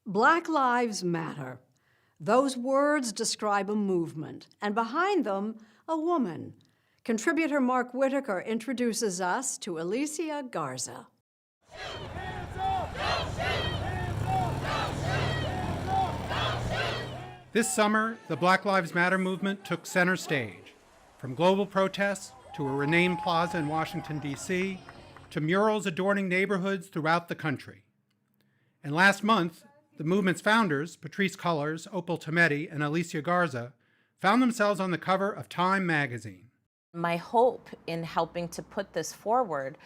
Black Lives Matter. Those words describe a movement, and behind them, a woman. Contributor Mark Whitaker introduces us to Alicia Garza. This summer, the Black Lives Matter movement took center stage. From global protests to a renamed plaza in Washington, D.C., to murals adorning neighborhoods throughout the country. And last month, the movement's founders, Patrisse Cullors, Opal Tometi, and Alicia Garza, found themselves on the cover of Time magazine. My hope in helping to put this forward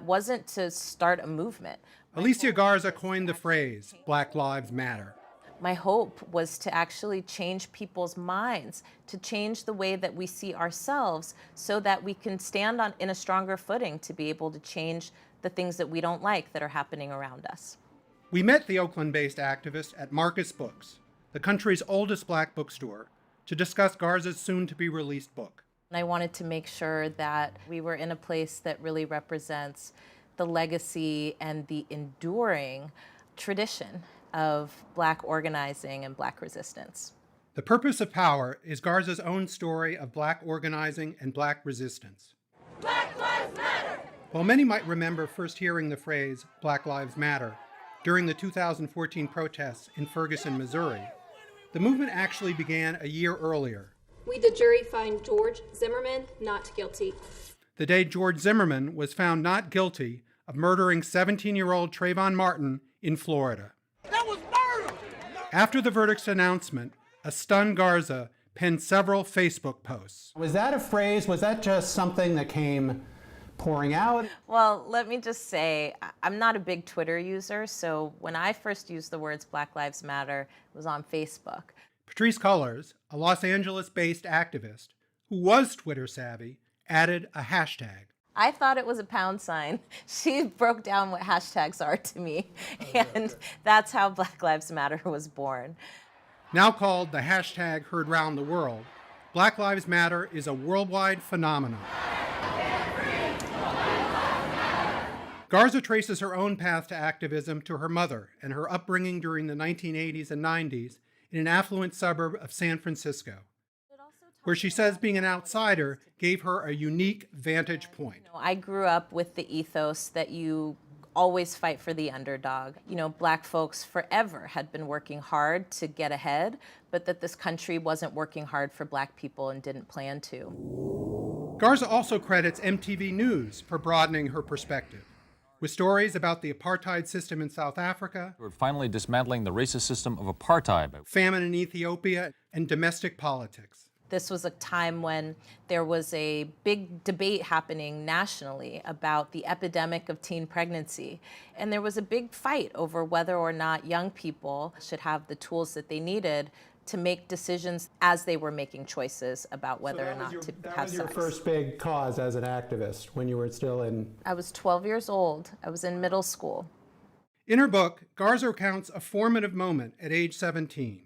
wasn't to start a movement. Alicia Garza coined the phrase, Black Lives Matter. My hope was to actually change people's minds, to change the way that we see ourselves so that we can stand in a stronger footing to be able to change the things that we don't like that are happening around us. We met the Oakland-based activist at Marcus Books, the country's oldest black bookstore, to discuss Garza's soon-to-be-released book. And I wanted to make sure that we were in a place that really represents the legacy and the enduring tradition of Black organizing and Black resistance. The Purpose of Power is Garza's own story of Black organizing and Black resistance. Black Lives Matter! While many might remember first hearing the phrase Black Lives Matter during the 2014 protests in Ferguson, Missouri, the movement actually began a year earlier. We, the jury, find George Zimmerman not guilty. The day George Zimmerman was found not guilty of murdering 17-year-old Trayvon Martin in Florida. That was murder! After the verdict's announcement, a stunned Garza penned several Facebook posts. Was that a phrase? Was that just something that came pouring out? Well, let me just say, I'm not a big Twitter user, so when I first used the words Black Lives Matter, it was on Facebook. Patrisse Cullors, a Los Angeles-based activist who was Twitter savvy, added a hashtag. I thought it was a pound sign. She broke down what hashtags are to me, and that's how Black Lives Matter was born. Now called the hashtag heard round the world, Black Lives Matter is a worldwide phenomenon. Garza traces her own path to activism to her mother and her upbringing during the 1980s and 90s in an affluent suburb of San Francisco, where she says being an outsider gave her a unique vantage point. I grew up with the ethos that you always fight for the underdog. Black folks forever had been working hard to get ahead, but that this country wasn't working hard for Black people and didn't plan to. Garza also credits MTV News for broadening her perspective, with stories about the apartheid system in South Africa, We're finally dismantling the racist system of apartheid. famine in Ethiopia, and domestic politics. This was a time when there was a big debate happening nationally about the epidemic of teen pregnancy. And there was a big fight over whether or not young people should have the tools that they needed to make decisions as they were making choices about whether or not to have sex. That was your first big cause as an activist when you were still in... I was 12 years old. I was in middle school. In her book, Garza recounts a formative moment at age 17,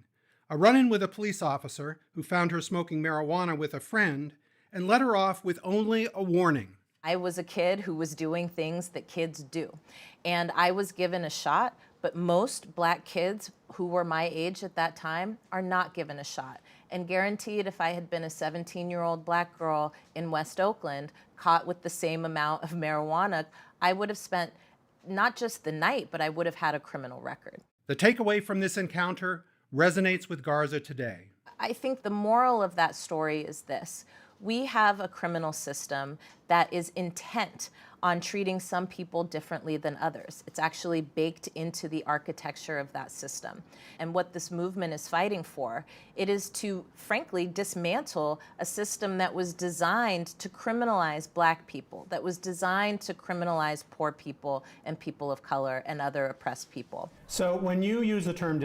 a run-in with a police officer who found her smoking marijuana with a friend and let her off with only a warning. I was a kid who was doing things that kids do, and I was given a shot, but most Black kids who were my age at that time are not given a shot. And guaranteed, if I had been a 17-year-old Black girl in West Oakland caught with the same amount of marijuana, I would have spent not just the night, but I would have had a criminal record. The takeaway from this encounter resonates with Garza today. I think the moral of that story is this. We have a criminal system that is intent on treating some people differently than others. It's actually baked into the architecture of that system. And what this movement is fighting for, it is to, frankly, dismantle a system that was designed to criminalize Black people, that was designed to criminalize poor people and people of color and other oppressed people. So when you use the term